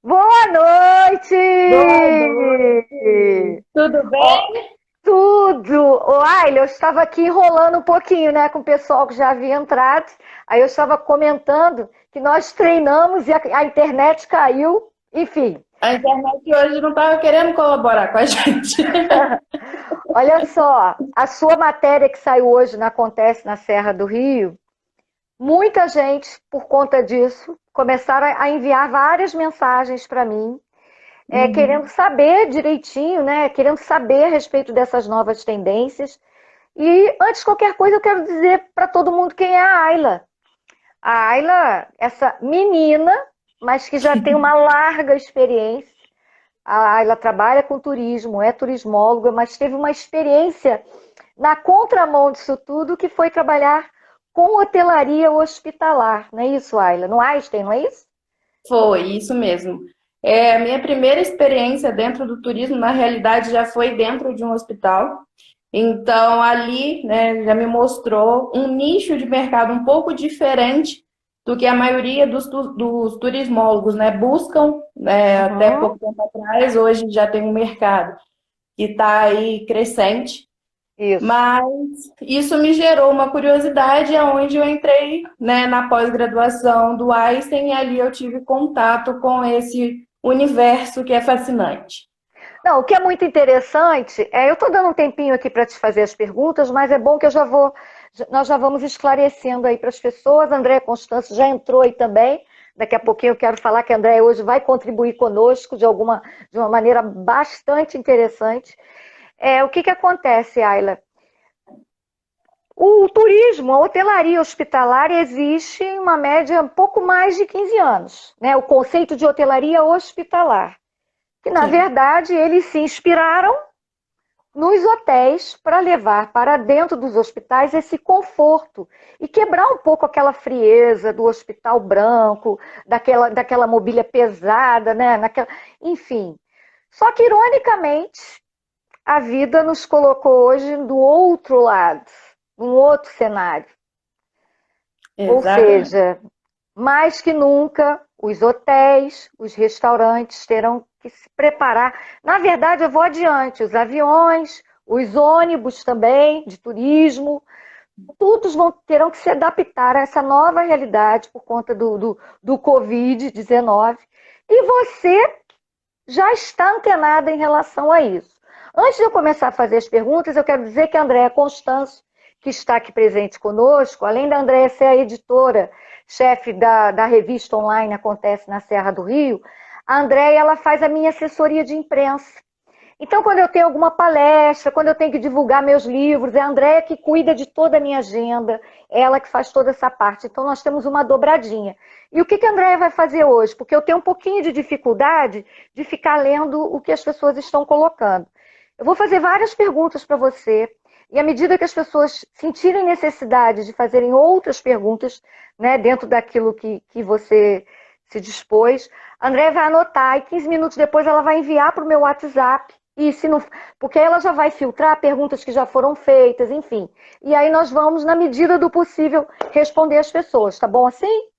Boa Boa noite! noite! Tudo Ó, bem? tudo! Ô, Aila, eu estava aqui enrolando um pouquinho, né, com o pessoal que já havia entrado. Aí eu estava comentando que nós treinamos e a internet caiu. Enfim, A internet hoje não estava querendo colaborar com a gente. olha só, a sua matéria que saiu hoje na Acontece na Serra do Rio, muita gente, por conta disso, começaram a enviar várias mensagens para mim querendo Uhum. saber direitinho, né? Querendo saber a respeito dessas novas tendências. E antes de qualquer coisa, eu quero dizer para todo mundo quem é a Ayla. A Ayla, essa menina, mas que já tem uma larga experiência. A Ayla trabalha com turismo, é turismóloga, mas teve uma experiência na contramão disso tudo, que foi trabalhar com hotelaria hospitalar. Não é isso, Ayla? No Einstein, não é isso? Foi, isso mesmo. A minha primeira experiência dentro do turismo, na realidade, já foi dentro de um hospital. Então, ali, né, já me mostrou um nicho de mercado um pouco diferente do que a maioria dos turismólogos, né, buscam, né, até Uhum. pouco tempo atrás. Hoje já tem um mercado que está aí crescente. Isso. Mas isso me gerou uma curiosidade, aonde eu entrei, né, na pós-graduação do Einstein e ali eu tive contato com esse universo que é fascinante. Não, o que é muito interessante eu estou dando um tempinho aqui para te fazer as perguntas, mas é bom que nós já vamos esclarecendo aí para as pessoas. André Constâncio já entrou aí também. Daqui a pouquinho eu quero falar que a André hoje vai contribuir conosco de uma maneira bastante interessante. O que acontece, Ayla? O turismo, a hotelaria hospitalar existe em uma média um pouco mais de 15 anos, né? O conceito de hotelaria hospitalar, que na Sim, verdade eles se inspiraram nos hotéis para levar para dentro dos hospitais esse conforto e quebrar um pouco aquela frieza do hospital branco, daquela mobília pesada, né? Enfim. Só que, ironicamente, a vida nos colocou hoje do outro lado, num outro cenário. Ou exatamente. seja, mais que nunca, os hotéis, os restaurantes terão que se preparar. Na verdade, eu vou adiante: os aviões, os ônibus também, de turismo, todos terão que se adaptar a essa nova realidade por conta do Covid-19. E você já está antenada em relação a isso. Antes de eu começar a fazer as perguntas, eu quero dizer que a Andréa Constâncio, que está aqui presente conosco, além da Andréa ser a editora, chefe da revista online Acontece na Serra do Rio, a Andréa ela faz a minha assessoria de imprensa. Então, quando eu tenho alguma palestra, quando eu tenho que divulgar meus livros, é a Andréia que cuida de toda a minha agenda, ela que faz toda essa parte. Então, nós temos uma dobradinha. E o que a Andréia vai fazer hoje? Porque eu tenho um pouquinho de dificuldade de ficar lendo o que as pessoas estão colocando. Eu vou fazer várias perguntas para você, e à medida que as pessoas sentirem necessidade de fazerem outras perguntas, né, dentro daquilo que você se dispôs, a Andréia vai anotar e 15 minutos depois ela vai enviar para o meu WhatsApp. E se não, porque aí ela já vai filtrar perguntas que já foram feitas, enfim. E aí nós vamos, na medida do possível, responder as pessoas, tá bom assim?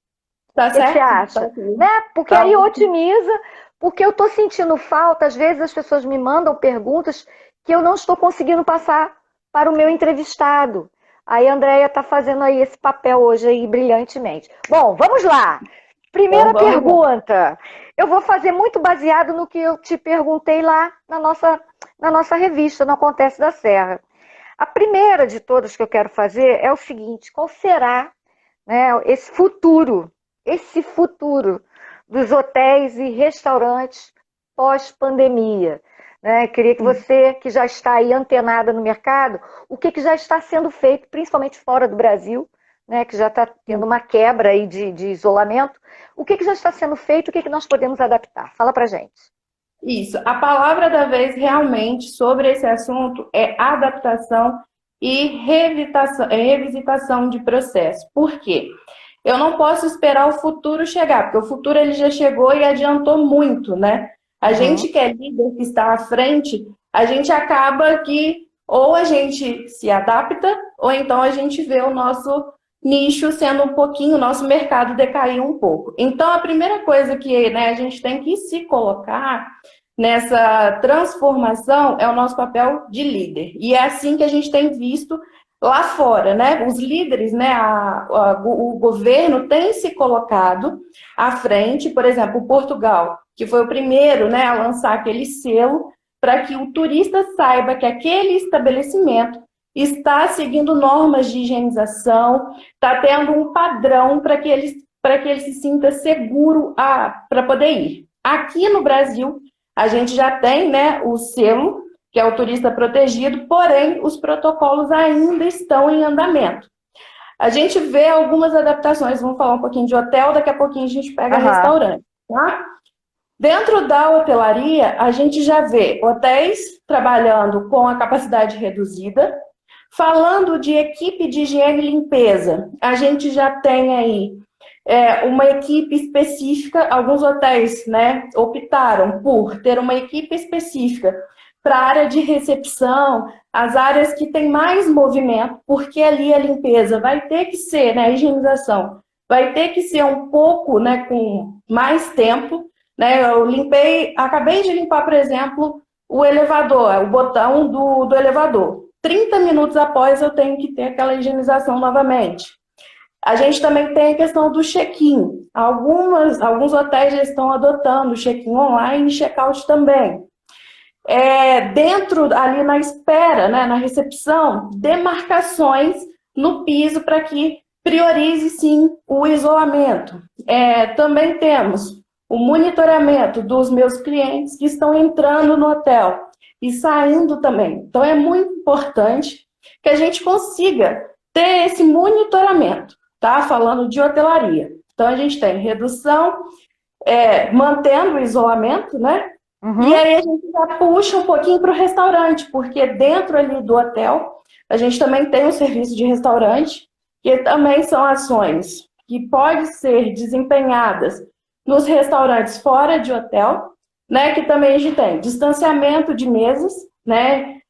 Tá O que você certo? Tá acha? ok. Né? Porque Tá aí ótimo. otimiza, porque eu estou sentindo falta, às vezes as pessoas me mandam perguntas que eu não estou conseguindo passar para o meu entrevistado. Aí a Andrea está fazendo aí esse papel hoje aí brilhantemente. Bom, vamos lá. Então Primeira vamos lá. pergunta. Eu vou fazer muito baseado no que eu te perguntei lá na nossa revista, no Acontece da Serra. A primeira de todas que eu quero fazer é o seguinte: qual será, né, esse futuro dos hotéis e restaurantes pós-pandemia? Né? Queria que você, que já está aí antenada no mercado, o que já está sendo feito, principalmente fora do Brasil, né, que já está tendo uma quebra aí de isolamento, o que já está sendo feito, o que nós podemos adaptar? Fala pra gente. Isso. A palavra da vez realmente sobre esse assunto é adaptação e revisitação de processo. Por quê? Eu não posso esperar o futuro chegar, porque o futuro ele já chegou e adiantou muito, né? A gente Uhum. que é líder, que está à frente, a gente acaba que ou a gente se adapta, ou então a gente vê o nosso nicho sendo um pouquinho, o nosso mercado decaiu um pouco. Então, a primeira coisa que, né, a gente tem que se colocar nessa transformação é o nosso papel de líder. E é assim que a gente tem visto lá fora, né? Os líderes, né, o governo tem se colocado à frente, por exemplo, Portugal, que foi o primeiro, né, a lançar aquele selo para que o turista saiba que aquele estabelecimento está seguindo normas de higienização, está tendo um padrão para que ele se sinta seguro para poder ir. Aqui no Brasil, a gente já tem, né, o selo, que é o turista protegido, porém, os protocolos ainda estão em andamento. A gente vê algumas adaptações, vamos falar um pouquinho de hotel, daqui a pouquinho a gente pega restaurante, tá? Dentro da hotelaria, a gente já vê hotéis trabalhando com a capacidade reduzida. Falando de equipe de higiene e limpeza, a gente já tem aí uma equipe específica. Alguns hotéis, né, optaram por ter uma equipe específica para a área de recepção, as áreas que tem mais movimento, porque ali a limpeza vai ter que ser, né, a higienização, vai ter que ser um pouco, né, com mais tempo. Né? Acabei de limpar, por exemplo, o elevador, o botão do elevador. 30 minutos após eu tenho que ter aquela higienização novamente. A gente também tem a questão do check-in. Alguns hotéis já estão adotando check-in online e check-out também. Dentro, ali na espera, né, na recepção, demarcações no piso para que priorize, sim, o isolamento. Também temos o monitoramento dos meus clientes que estão entrando no hotel e saindo também. Então, é muito importante que a gente consiga ter esse monitoramento, tá? Falando de hotelaria. Então, a gente tem redução, mantendo o isolamento, né? Uhum. E aí a gente já puxa um pouquinho para o restaurante, porque dentro ali do hotel, a gente também tem um serviço de restaurante, que também são ações que podem ser desempenhadas nos restaurantes fora de hotel, né, que também a gente tem distanciamento de mesas, né,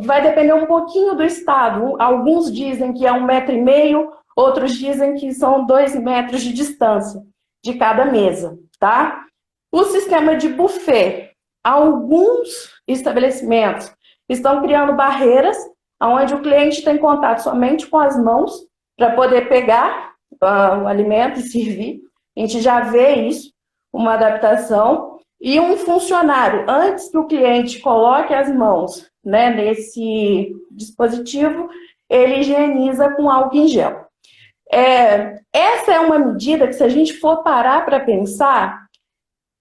vai depender um pouquinho do estado. Alguns dizem que é 1,5 m, outros dizem que são 2 metros de distância de cada mesa, tá? O sistema de buffet, alguns estabelecimentos estão criando barreiras onde o cliente tem contato somente com as mãos para poder pegar o alimento e servir. A gente já vê isso, uma adaptação. E um funcionário, antes que o cliente coloque as mãos, né, nesse dispositivo, ele higieniza com álcool em gel. Essa é uma medida que, se a gente for parar para pensar,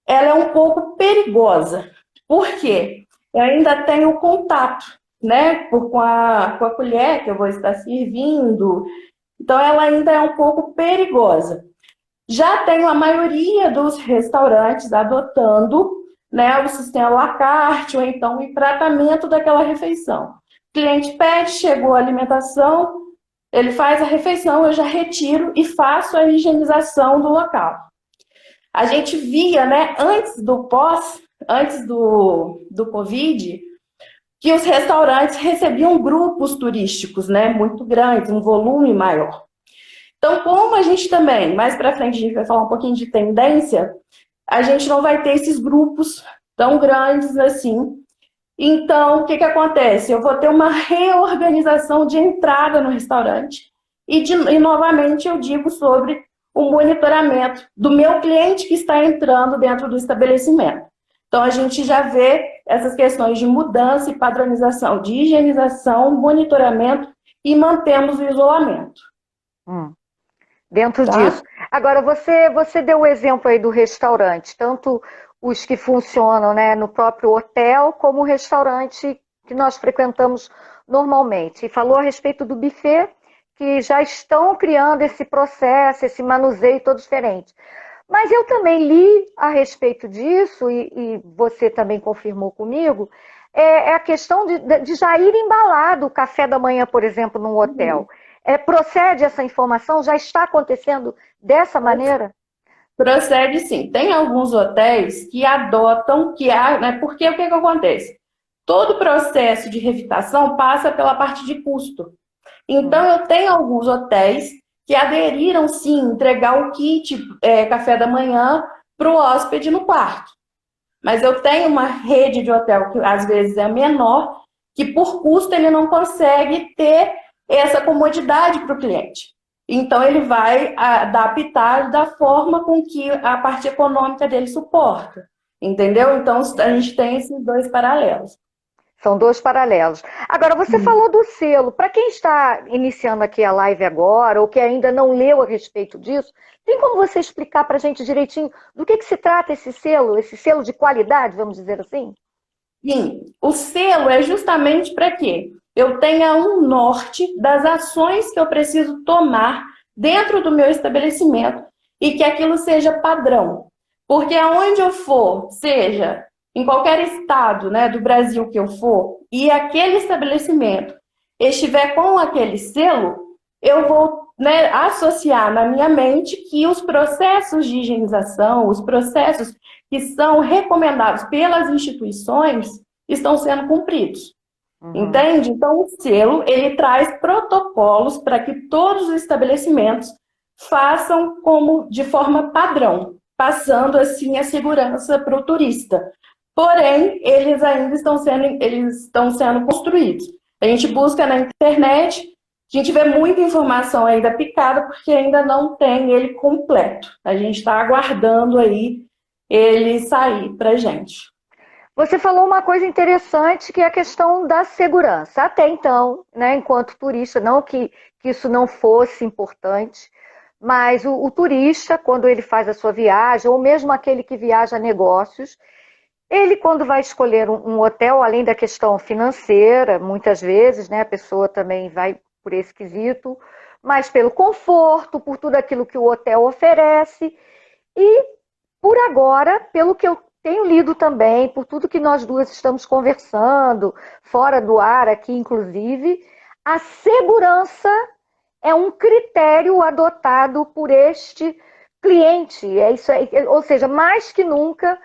ela é um pouco perigosa. Por quê? Eu ainda tenho contato, né, com a colher que eu vou estar servindo. Então, ela ainda é um pouco perigosa. Já tem a maioria dos restaurantes adotando, né, o sistema à la carte, ou então o empratamento daquela refeição. O cliente pede, chegou a alimentação, ele faz a refeição, eu já retiro e faço a higienização do local. A gente via, né, antes do Covid, que os restaurantes recebiam grupos turísticos, né, muito grandes, um volume maior. Então, como a gente também, mais para frente a gente vai falar um pouquinho de tendência, a gente não vai ter esses grupos tão grandes assim. Então, o que acontece? Eu vou ter uma reorganização de entrada no restaurante e novamente eu digo sobre o monitoramento do meu cliente que está entrando dentro do estabelecimento. Então, a gente já vê essas questões de mudança e padronização, de higienização, monitoramento e mantemos o isolamento. Dentro disso. Agora, você deu o exemplo aí do restaurante, tanto os que funcionam, né, no próprio hotel, como o restaurante que nós frequentamos normalmente. E falou a respeito do buffet, que já estão criando esse processo, esse manuseio todo diferente. Mas eu também li a respeito disso, e você também confirmou comigo, a questão de já ir embalado o café da manhã, por exemplo, num hotel. Procede essa informação? Já está acontecendo dessa maneira? Procede sim. Tem alguns hotéis que adotam, né, porque o que acontece? Todo o processo de revitação passa pela parte de custo. Então, eu tenho alguns hotéis que aderiram, sim, entregar o kit café da manhã para o hóspede no quarto. Mas eu tenho uma rede de hotel que às vezes é menor, que por custo ele não consegue ter essa comodidade para o cliente. Então ele vai adaptar da forma com que a parte econômica dele suporta. Entendeu? Então a gente tem esses dois paralelos. São dois paralelos. Agora, você falou do selo. Para quem está iniciando aqui a live agora, ou que ainda não leu a respeito disso, tem como você explicar para a gente direitinho do que se trata esse selo de qualidade, vamos dizer assim? Sim, o selo é justamente para quê? Eu tenha um norte das ações que eu preciso tomar dentro do meu estabelecimento e que aquilo seja padrão. Porque aonde eu for, seja em qualquer estado, né, do Brasil que eu for, e aquele estabelecimento estiver com aquele selo, eu vou, né, associar na minha mente que os processos de higienização, os processos que são recomendados pelas instituições estão sendo cumpridos. Entende? Então, o selo, ele traz protocolos para que todos os estabelecimentos façam como de forma padrão, passando assim a segurança para o turista. Porém, eles ainda estão sendo construídos. A gente busca na internet, a gente vê muita informação ainda picada, porque ainda não tem ele completo. A gente está aguardando aí ele sair para a gente. Você falou uma coisa interessante, que é a questão da segurança. Até então, né, enquanto turista, não que isso não fosse importante, mas o turista, quando ele faz a sua viagem, ou mesmo aquele que viaja a negócios, ele, quando vai escolher um hotel, além da questão financeira, muitas vezes, né, a pessoa também vai por esse quesito, mas pelo conforto, por tudo aquilo que o hotel oferece, e por agora, pelo que eu tenho lido também, por tudo que nós duas estamos conversando, fora do ar aqui, inclusive, a segurança é um critério adotado por este cliente. É isso aí, ou seja, mais que nunca,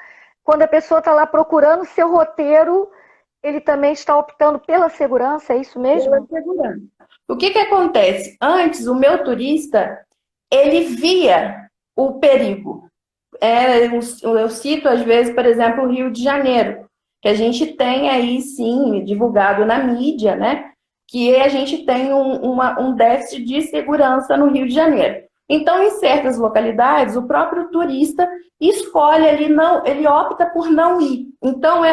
quando a pessoa está lá procurando seu roteiro, ele também está optando pela segurança, é isso mesmo? Pela segurança. O que acontece? Antes, o meu turista, ele via o perigo. Eu cito, às vezes, por exemplo, o Rio de Janeiro, que a gente tem aí, sim, divulgado na mídia, né? Que a gente tem um déficit de segurança no Rio de Janeiro. Então, em certas localidades, o próprio turista escolhe ali, não, ele opta por não ir. Então,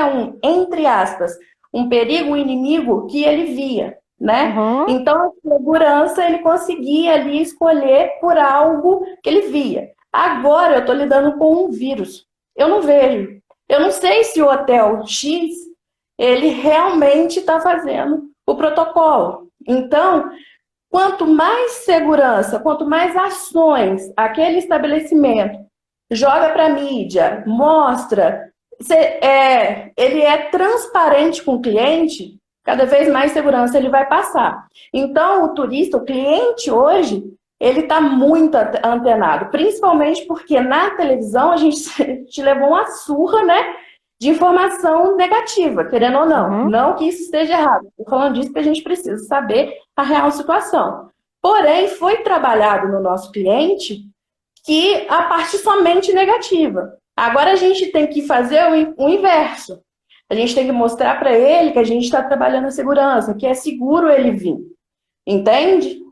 entre aspas, um perigo, um inimigo que ele via, né? Uhum. Então, a segurança, ele conseguia ali escolher por algo que ele via. Agora eu estou lidando com um vírus. Eu não vejo. Eu não sei se o hotel X, ele realmente está fazendo o protocolo. Então, quanto mais segurança, quanto mais ações aquele estabelecimento joga para a mídia, mostra, ele é transparente com o cliente, cada vez mais segurança ele vai passar. Então, o turista, o cliente hoje, ele está muito antenado, principalmente porque na televisão a gente te levou uma surra, né, de informação negativa, querendo ou não. Uhum. Não que isso esteja errado. Estou falando disso porque a gente precisa saber a real situação. Porém, foi trabalhado no nosso cliente que a parte somente negativa. Agora a gente tem que fazer o inverso. A gente tem que mostrar para ele que a gente está trabalhando a segurança, que é seguro ele vir. Entende?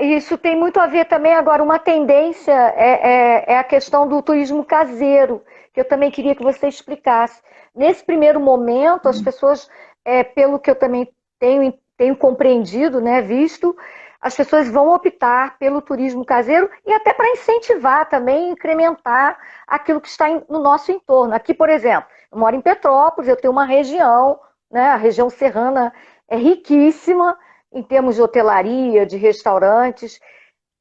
Isso tem muito a ver também, agora, uma tendência é a questão do turismo caseiro, que eu também queria que você explicasse. Nesse primeiro momento, as pessoas, pelo que eu também tenho compreendido, né, visto, as pessoas vão optar pelo turismo caseiro e até para incentivar também, incrementar aquilo que está no nosso entorno. Aqui, por exemplo, eu moro em Petrópolis, eu tenho uma região, né, a região serrana é riquíssima em termos de hotelaria, de restaurantes.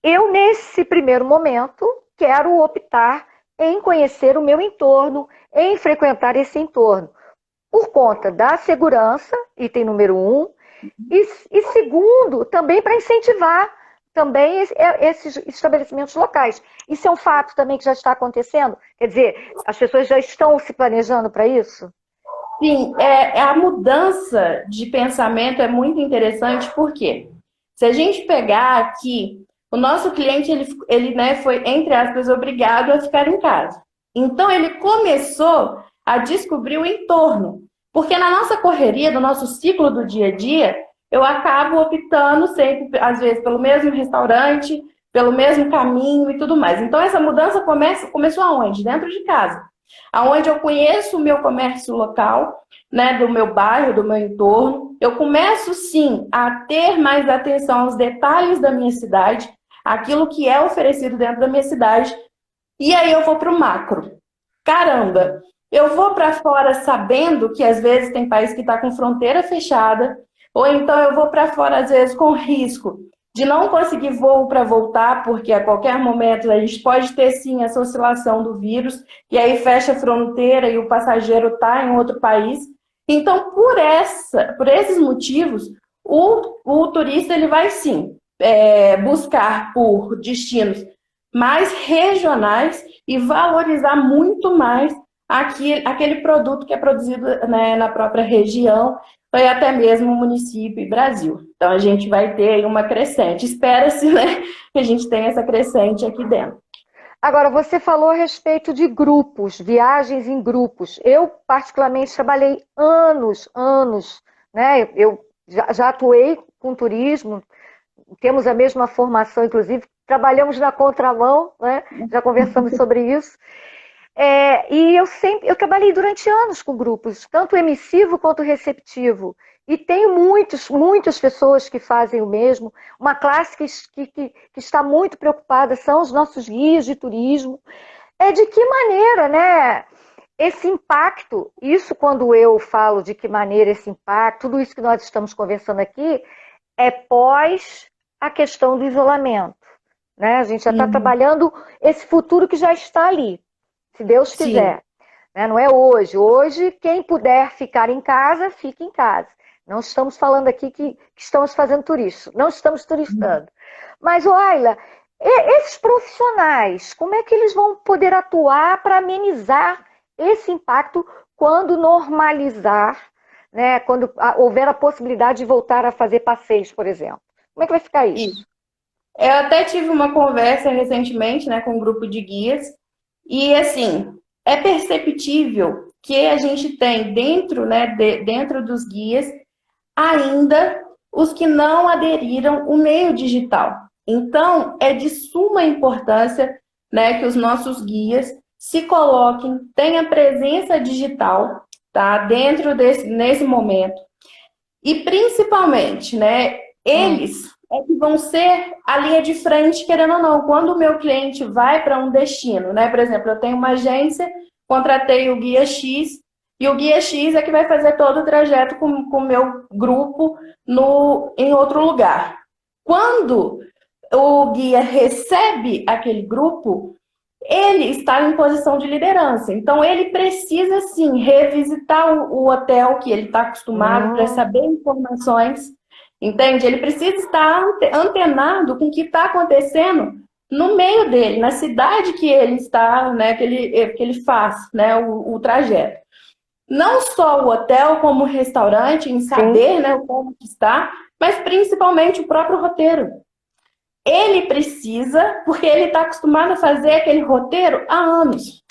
Eu, nesse primeiro momento, quero optar em conhecer o meu entorno, em frequentar esse entorno, por conta da segurança, item número 1, e segundo, também para incentivar também esses estabelecimentos locais. Isso é um fato também que já está acontecendo? Quer dizer, as pessoas já estão se planejando para isso? Sim, a mudança de pensamento é muito interessante, porque Se a gente pegar aqui, o nosso cliente, ele né, foi, entre aspas, obrigado a ficar em casa. Então, ele começou a descobrir o entorno. Porque na nossa correria, no nosso ciclo do dia a dia, eu acabo optando sempre, às vezes, pelo mesmo restaurante, pelo mesmo caminho e tudo mais. Então, essa mudança começou aonde? Dentro de casa. Aonde eu conheço o meu comércio local, né, do meu bairro, do meu entorno. Eu começo, sim, a ter mais atenção aos detalhes da minha cidade, aquilo que é oferecido dentro da minha cidade, e aí eu vou para o macro. Caramba, eu vou para fora sabendo que às vezes tem país que está com fronteira fechada, ou então eu vou para fora às vezes com risco de não conseguir voo para voltar, porque a qualquer momento a gente pode ter sim essa oscilação do vírus, e aí fecha a fronteira e o passageiro está em outro país. Então, por esses motivos, o turista ele vai sim buscar por destinos mais regionais e valorizar muito mais aquele produto que é produzido, né, na própria região, ou até mesmo município e Brasil. Então, a gente vai ter aí uma crescente. Espera-se, né, que a gente tenha essa crescente aqui dentro. Agora, você falou a respeito de grupos, viagens em grupos. Eu, particularmente, trabalhei anos, né? Eu já atuei com turismo, temos a mesma formação, inclusive, trabalhamos na contramão, né? Já conversamos sobre isso. E eu trabalhei durante anos com grupos, tanto emissivo quanto receptivo. E tenho muitas pessoas que fazem o mesmo. Uma classe que está muito preocupada são os nossos guias de turismo. De que maneira, né? Esse impacto, isso quando eu falo de que maneira esse impacto, tudo isso que nós estamos conversando aqui, é pós a questão do isolamento. Né? A gente já está trabalhando esse futuro que já está ali, se Deus quiser. Né? Não é hoje. Hoje, quem puder ficar em casa, fique em casa. Não estamos falando aqui que estamos fazendo turismo, não estamos turistando. Mas, Ayla, esses profissionais, como é que eles vão poder atuar para amenizar esse impacto quando normalizar, né? Quando houver a possibilidade de voltar a fazer passeios, por exemplo? Como é que vai ficar isso? Eu até tive uma conversa recentemente, né, com um grupo de guias, e assim, é perceptível que a gente tem dentro, né, dentro dos guias, ainda os que não aderiram ao meio digital. Então, é de suma importância, né, que os nossos guias se coloquem, tenham presença digital, tá, dentro nesse momento. E principalmente, né, eles que vão ser a linha de frente, querendo ou não. Quando o meu cliente vai para um destino, né, por exemplo, eu tenho uma agência, contratei o guia X, e o guia X é que vai fazer todo o trajeto com o meu grupo em outro lugar. Quando o guia recebe aquele grupo, ele está em posição de liderança. Então, ele precisa, sim, revisitar o hotel que ele está acostumado para saber informações, entende? Ele precisa estar antenado com o que está acontecendo no meio dele, na cidade que ele está, né, que ele faz, né, o trajeto. Não só o hotel, como o restaurante, em saber, né, como está, mas principalmente o próprio roteiro. Ele precisa, porque ele está acostumado a fazer aquele roteiro há anos.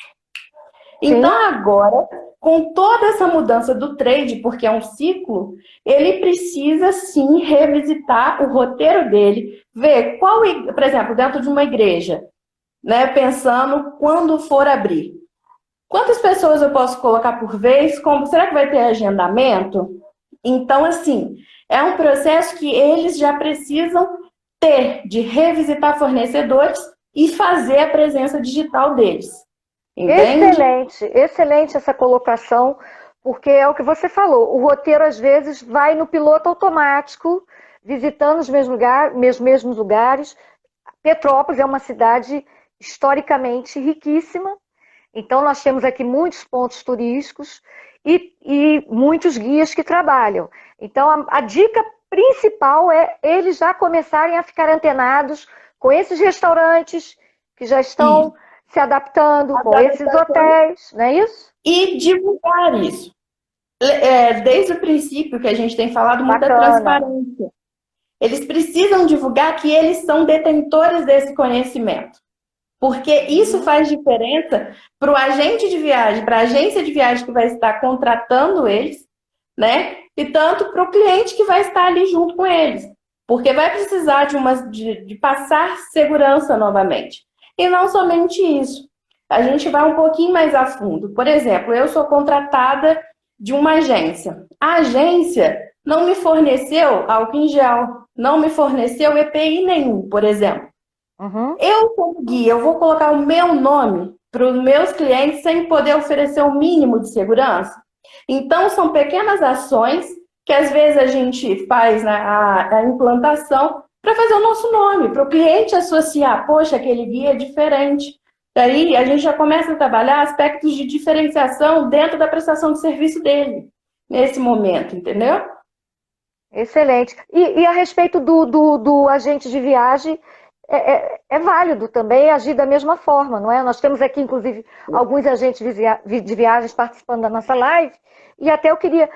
Então, agora, com toda essa mudança do trade, porque é um ciclo, ele precisa, sim, revisitar o roteiro dele, ver qual, por exemplo, dentro de uma igreja, né, pensando quando for abrir. Quantas pessoas eu posso colocar por vez? Será que vai ter agendamento? Então, assim, é um processo que eles já precisam ter de revisitar fornecedores e fazer a presença digital deles. Entende? Excelente essa colocação, porque é o que você falou, o roteiro às vezes vai no piloto automático, visitando os mesmos lugares. Petrópolis é uma cidade historicamente riquíssima, então nós temos aqui muitos pontos turísticos e muitos guias que trabalham. Então a dica principal é eles já começarem a ficar antenados com esses restaurantes que já estão se adaptando, com esses hotéis, não é isso? E divulgar isso. Desde o princípio que a gente tem falado muita transparência. Eles precisam divulgar que eles são detentores desse conhecimento. Porque isso faz diferença para o agente de viagem, para a agência de viagem que vai estar contratando eles, né? E tanto para o cliente que vai estar ali junto com eles. Porque vai precisar de passar segurança novamente. E não somente isso. A gente vai um pouquinho mais a fundo. Por exemplo, eu sou contratada de uma agência. A agência não me forneceu álcool em gel, não me forneceu EPI nenhum, por exemplo. Uhum. Eu, como guia, eu vou colocar o meu nome para os meus clientes sem poder oferecer o mínimo de segurança? Então, são pequenas ações que às vezes a gente faz a implantação para fazer o nosso nome, para o cliente associar, poxa, aquele guia é diferente. Daí a gente já começa a trabalhar aspectos de diferenciação dentro da prestação de serviço dele, nesse momento, entendeu? Excelente. E a respeito do agente de viagem, é válido também agir da mesma forma, não é? Nós temos aqui, inclusive, alguns agentes de viagens participando da nossa live, e até eu queria,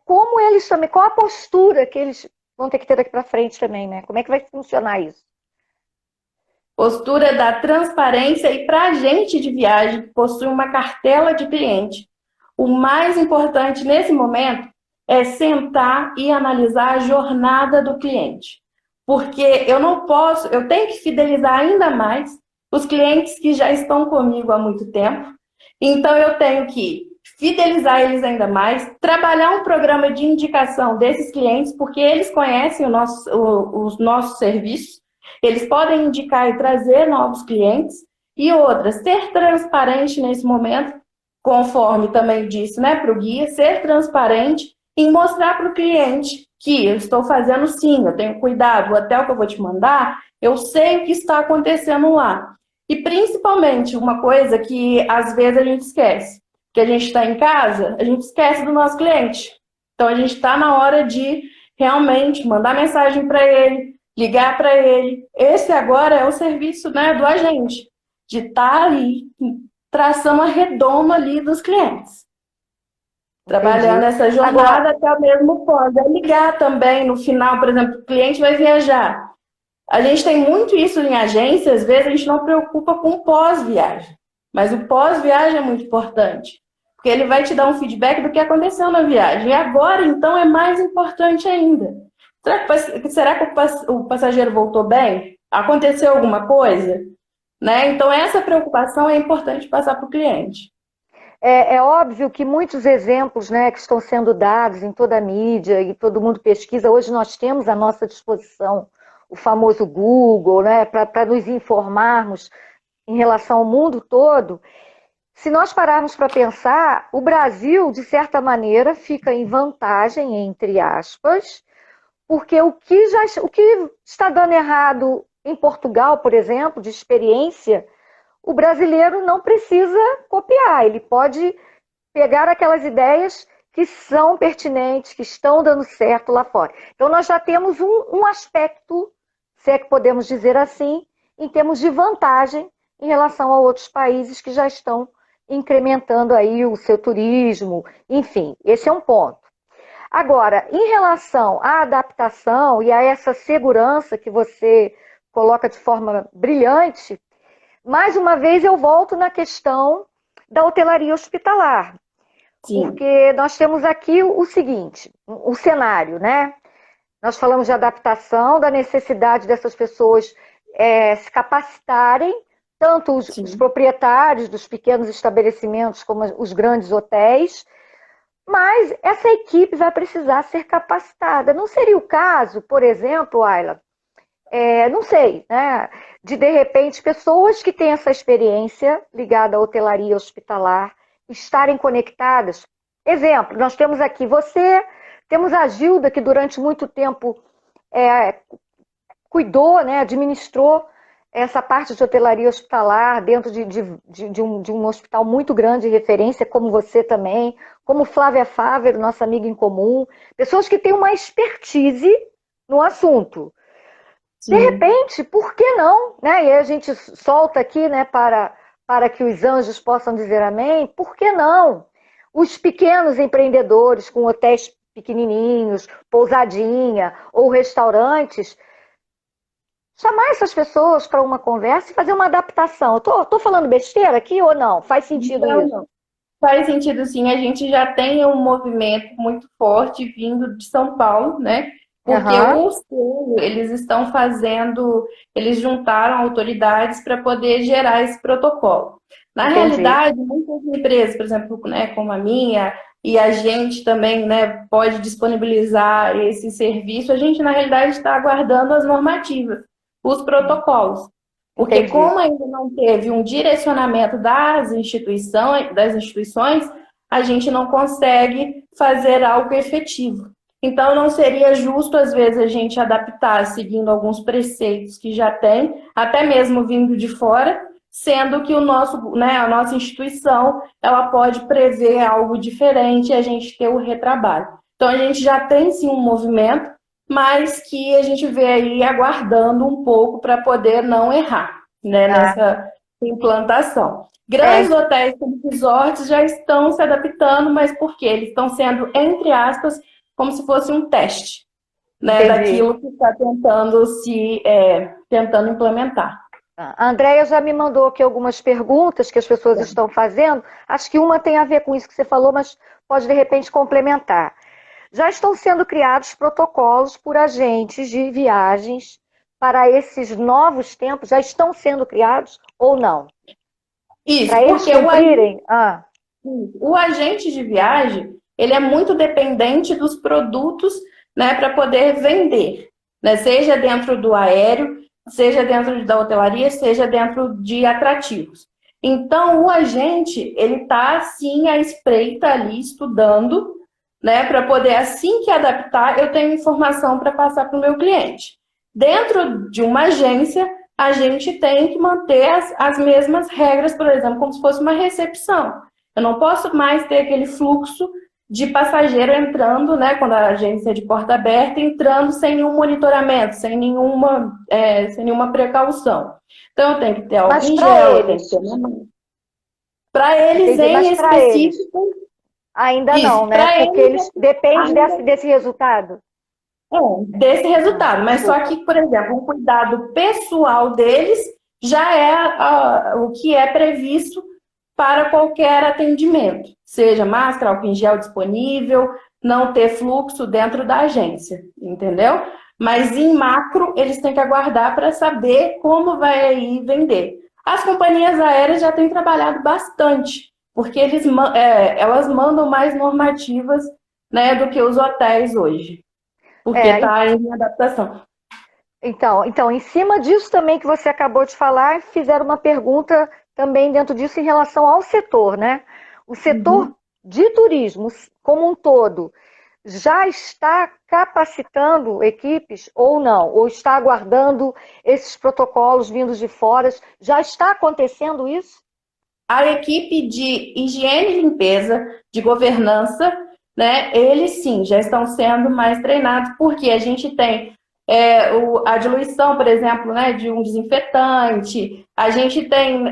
como eles também, qual a postura que eles vão ter que ter daqui para frente também, né? Como é que vai funcionar isso? Postura da transparência e para agente de viagem que possui uma cartela de cliente. O mais importante nesse momento é sentar e analisar a jornada do cliente. Porque eu não posso, eu tenho que fidelizar ainda mais os clientes que já estão comigo há muito tempo. Então eu tenho que fidelizar eles ainda mais, trabalhar um programa de indicação desses clientes, porque eles conhecem os nossos serviços, eles podem indicar e trazer novos clientes. E outras, ser transparente nesse momento, conforme também disse, né, para o guia, ser transparente em mostrar para o cliente que eu estou fazendo sim, eu tenho cuidado, o hotel que eu vou te mandar, eu sei o que está acontecendo lá. E principalmente uma coisa que às vezes a gente esquece, que a gente está em casa, a gente esquece do nosso cliente. Então a gente está na hora de realmente mandar mensagem para ele, ligar para ele. Esse agora é o serviço, né, do agente, de estar ali traçando a redoma ali dos clientes. Trabalhando essa jornada até o mesmo ponto. É ligar também no final, por exemplo, o cliente vai viajar. A gente tem muito isso em agência, às vezes a gente não preocupa com o pós-viagem. Mas o pós-viagem é muito importante, porque ele vai te dar um feedback do que aconteceu na viagem. E agora, então, é mais importante ainda. Será que o passageiro voltou bem? Aconteceu alguma coisa? Né? Então, essa preocupação é importante passar para o cliente. É óbvio que muitos exemplos, né, que estão sendo dados em toda a mídia e todo mundo pesquisa, hoje nós temos à nossa disposição o famoso Google, né, para nos informarmos em relação ao mundo todo. Se nós pararmos para pensar, o Brasil, de certa maneira, fica em vantagem, entre aspas, porque o que está dando errado em Portugal, por exemplo, de experiência, o brasileiro não precisa copiar, ele pode pegar aquelas ideias que são pertinentes, que estão dando certo lá fora. Então, nós já temos um aspecto, se é que podemos dizer assim, em termos de vantagem em relação a outros países que já estão incrementando aí o seu turismo, enfim, esse é um ponto. Agora, em relação à adaptação e a essa segurança que você coloca de forma brilhante, mais uma vez eu volto na questão da hotelaria hospitalar. Sim. Porque nós temos aqui o seguinte, o cenário, né? Nós falamos de adaptação, da necessidade dessas pessoas se capacitarem, tanto os proprietários dos pequenos estabelecimentos como os grandes hotéis, mas essa equipe vai precisar ser capacitada. Não seria o caso, por exemplo, Ayla, não sei, né? De repente, pessoas que têm essa experiência ligada à hotelaria hospitalar estarem conectadas. Exemplo, nós temos aqui você, temos a Gilda, que durante muito tempo cuidou, né, administrou essa parte de hotelaria hospitalar dentro de um hospital muito grande de referência, como você também, como Flávia Fávero, nossa amiga em comum, pessoas que têm uma expertise no assunto. Sim. De repente, por que não? Né? E aí a gente solta aqui, né, para que os anjos possam dizer amém. Por que não? Os pequenos empreendedores com hotéis pequenininhos, pousadinha ou restaurantes, chamar essas pessoas para uma conversa e fazer uma adaptação. Eu tô falando besteira aqui ou não? Faz sentido Então, isso? faz sentido sim, a gente já tem um movimento muito forte vindo de São Paulo, né? Porque Aham, o selo, eles estão fazendo, eles juntaram autoridades para poder gerar esse protocolo. Na entendi. realidade, muitas empresas, por exemplo, né, como a minha, e a gente também, né, pode disponibilizar esse serviço, a gente, na realidade, está aguardando as normativas, os protocolos. Porque Entendi. como ainda não teve um direcionamento das instituições, a gente não consegue fazer algo efetivo. Então, não seria justo, às vezes, a gente adaptar seguindo alguns preceitos que já tem, até mesmo vindo de fora, sendo que o nosso, né, a nossa instituição ela pode prever algo diferente e a gente ter o retrabalho. Então, a gente já tem sim um movimento, mas que a gente vê aí aguardando um pouco para poder não errar, né, Ah, nessa implantação. é, Grandes hotéis como resorts já estão se adaptando, mas por quê? Eles estão sendo, entre aspas, como se fosse um teste, né, entendi. daquilo que está tentando implementar. A Andrea já me mandou aqui algumas perguntas que as pessoas estão fazendo. Acho que uma tem a ver com isso que você falou, mas pode de repente complementar. Já estão sendo criados protocolos por agentes de viagens para esses novos tempos? Já estão sendo criados ou não? Isso, Para eles porque cumprirem? Ah, o agente de viagem, ele é muito dependente dos produtos, né, para poder vender, né, seja dentro do aéreo, seja dentro da hotelaria, seja dentro de atrativos. Então, o agente, ele está, sim, à espreita ali, estudando, né, para poder, assim que adaptar, eu tenho informação para passar para o meu cliente. Dentro de uma agência, a gente tem que manter as mesmas regras, por exemplo, como se fosse uma recepção. Eu não posso mais ter aquele fluxo de passageiro entrando, né, quando a agência é de porta aberta, entrando sem nenhum monitoramento, sem nenhuma precaução. Então, eu tenho que ter álcool mas em para gel, eu tenho que eles, ter minha mão. Para eles, entendi, em mas para eles específico, ainda não, isso. né? Para Porque eles, eles dependem ainda desse resultado. desse Ah, resultado. Mas só desculpa. que, por exemplo, o cuidado pessoal deles já é o que é previsto para qualquer atendimento, seja máscara, álcool em gel disponível, não ter fluxo dentro da agência, entendeu? Mas em macro, eles têm que aguardar para saber como vai aí vender. As companhias aéreas já têm trabalhado bastante, porque elas mandam mais normativas, né, do que os hotéis hoje, porque É, está em adaptação. então, em cima disso também que você acabou de falar, fizeram uma pergunta também dentro disso em relação ao setor, né? O setor Uhum. de turismo como um todo já está capacitando equipes ou não? Ou está aguardando esses protocolos vindos de fora? Já está acontecendo isso? A equipe de higiene e limpeza, de governança, né, eles sim já estão sendo mais treinados, porque a gente tem a diluição, por exemplo, né, de um desinfetante, a gente tem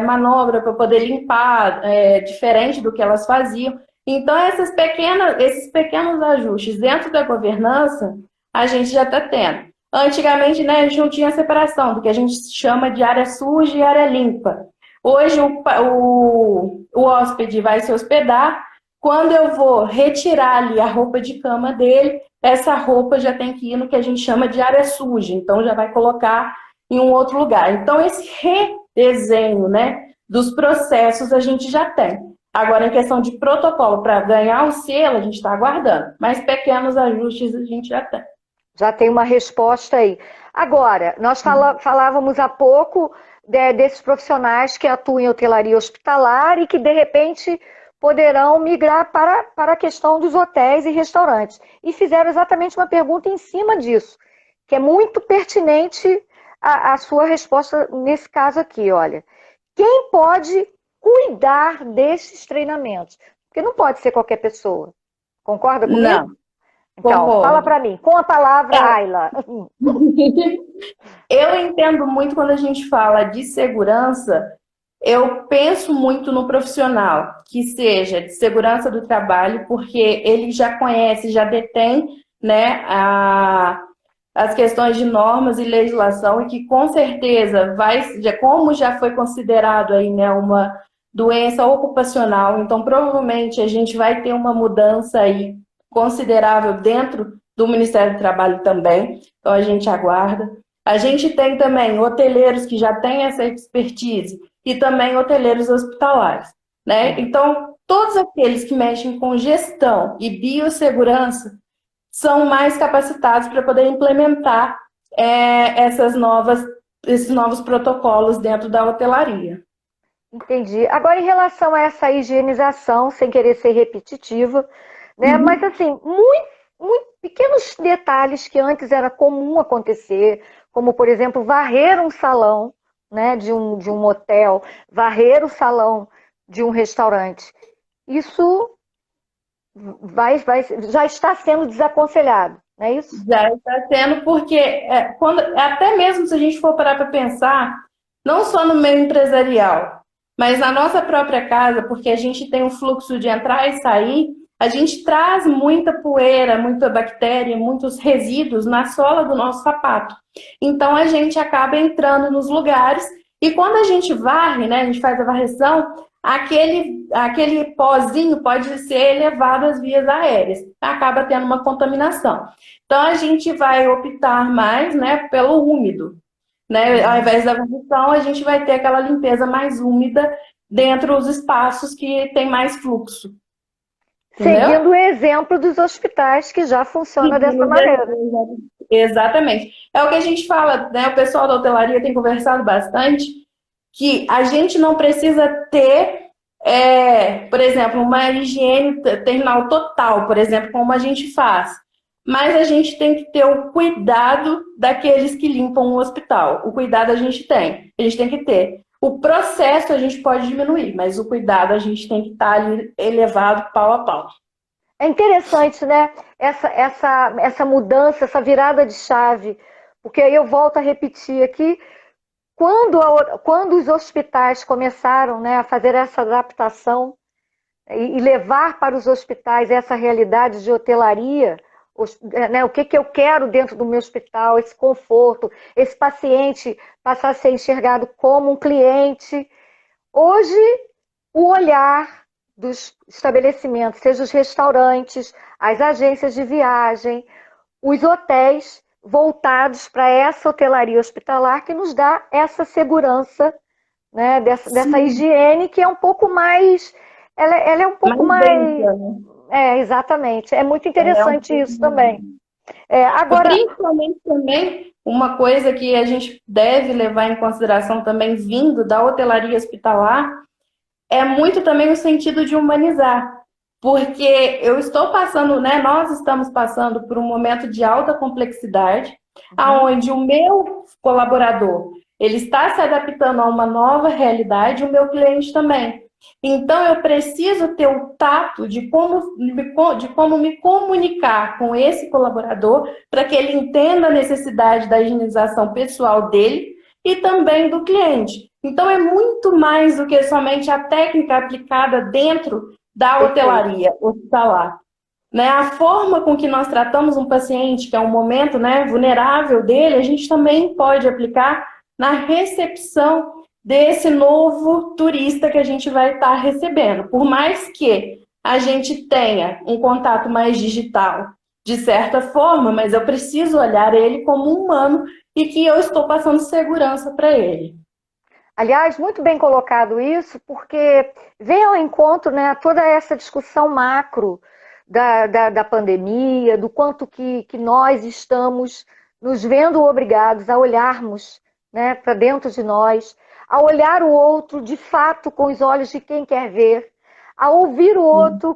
manobra para poder limpar, diferente do que elas faziam. Então, esses pequenos ajustes dentro da governança, a gente já está tendo. Antigamente, né, a gente não tinha separação do que a gente chama de área suja e área limpa. Hoje o hóspede vai se hospedar. Quando eu vou retirar ali a roupa de cama dele, essa roupa já tem que ir no que a gente chama de área suja. Então já vai colocar em um outro lugar. Então esse redesenho, né, dos processos a gente já tem. Agora, em questão de protocolo para ganhar o selo, a gente está aguardando. Mas pequenos ajustes a gente já tem. Já tem uma resposta aí. Agora, nós falávamos há pouco desses profissionais que atuam em hotelaria hospitalar e que, de repente, poderão migrar para a questão dos hotéis e restaurantes. E fizeram exatamente uma pergunta em cima disso, que é muito pertinente a sua resposta nesse caso aqui. Olha, quem pode cuidar desses treinamentos? Porque não pode ser qualquer pessoa. Concorda comigo? Não, Então, fala concordo. para mim, com a palavra, Ayla. Eu entendo muito quando a gente fala de segurança, Eu penso muito no profissional que seja de segurança do trabalho, porque ele já conhece, já detém, né, as questões de normas e legislação e que com certeza vai, já, como já foi considerado aí, né, uma doença ocupacional, então provavelmente a gente vai ter uma mudança aí considerável dentro do Ministério do Trabalho também, então a gente aguarda. A gente tem também hoteleiros que já têm essa expertise e também hoteleiros hospitalares, né? Então, todos aqueles que mexem com gestão e biossegurança são mais capacitados para poder implementar esses novos protocolos dentro da hotelaria. Entendi. Agora, em relação a essa higienização, sem querer ser repetitiva, né? Mas Uhum. assim, muito pequenos detalhes que antes era comum acontecer, como por exemplo, varrer um salão, né, de um hotel, varrer o salão de um restaurante. Isso já está sendo desaconselhado, não é isso? Já está sendo, porque até mesmo se a gente for parar para pensar, não só no meio empresarial, mas na nossa própria casa, porque a gente tem um fluxo de entrar e sair, a gente traz muita poeira, muita bactéria, muitos resíduos na sola do nosso sapato. Então a gente acaba entrando nos lugares e quando a gente varre, né, a gente faz a varreção, aquele pozinho pode ser elevado às vias aéreas, acaba tendo uma contaminação. Então a gente vai optar mais, né, pelo úmido, né? Ao invés da varrição, a gente vai ter aquela limpeza mais úmida dentro dos espaços que tem mais fluxo, entendeu? Seguindo o exemplo dos hospitais que já funciona dessa Seguindo maneira. exatamente. É o que a gente fala, né? O pessoal da hotelaria tem conversado bastante, que a gente não precisa ter, por exemplo, uma higiene terminal total, por exemplo, como a gente faz. Mas a gente tem que ter o cuidado daqueles que limpam o hospital. O cuidado a gente tem que ter. O processo a gente pode diminuir, mas o cuidado a gente tem que estar ali elevado pau a pau. É interessante, né? Essa mudança, essa virada de chave, porque aí eu volto a repetir aqui, quando os hospitais começaram, né, a fazer essa adaptação e levar para os hospitais essa realidade de hotelaria, né, o que eu quero dentro do meu hospital, esse conforto, esse paciente passar a ser enxergado como um cliente. Hoje, o olhar dos estabelecimentos, seja os restaurantes, as agências de viagem, os hotéis voltados para essa hotelaria hospitalar que nos dá essa segurança, né, dessa Sim, higiene que é um pouco mais. Ela é um pouco mais mais. densa, né? É, exatamente. É muito Ela é um interessante pouco isso mais. também. Agora, Principalmente também, uma coisa que a gente deve levar em consideração também, vindo da hotelaria hospitalar, é muito também o sentido de humanizar. Porque eu estou passando, né, nós estamos passando por um momento de alta complexidade, uhum, aonde o meu colaborador, ele está se adaptando a uma nova realidade, o meu cliente também. Então, eu preciso ter o tato de como me comunicar com esse colaborador para que ele entenda a necessidade da higienização pessoal dele e também do cliente. Então, é muito mais do que somente a técnica aplicada dentro da perfeito. hotelaria hospitalar. Né? A forma com que nós tratamos um paciente, que é um momento, né, vulnerável dele, a gente também pode aplicar na recepção desse novo turista que a gente vai estar recebendo. Por mais que a gente tenha um contato mais digital, de certa forma, mas eu preciso olhar ele como um humano e que eu estou passando segurança para ele. Aliás, muito bem colocado isso, porque vem ao encontro, né, toda essa discussão macro da pandemia, do quanto que nós estamos nos vendo obrigados a olharmos, né, para dentro de nós, a olhar o outro de fato com os olhos de quem quer ver, a ouvir o outro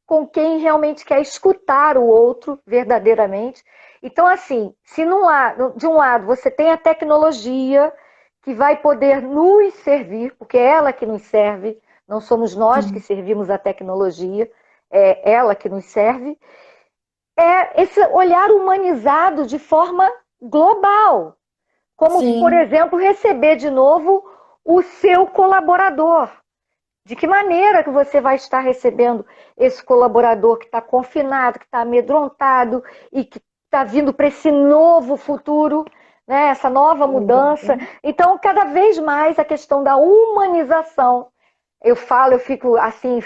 com quem realmente quer escutar o outro verdadeiramente. Então, assim, se de um lado você tem a tecnologia que vai poder nos servir, porque é ela que nos serve, não somos nós que Sim, servimos a tecnologia, é ela que nos serve, é esse olhar humanizado de forma global. Como, por sim. exemplo, receber de novo o seu colaborador. De que maneira que você vai estar recebendo esse colaborador que está confinado, que está amedrontado e que está vindo para esse novo futuro, né? Essa nova mudança. Então, cada vez mais a questão da humanização. Eu fico assim,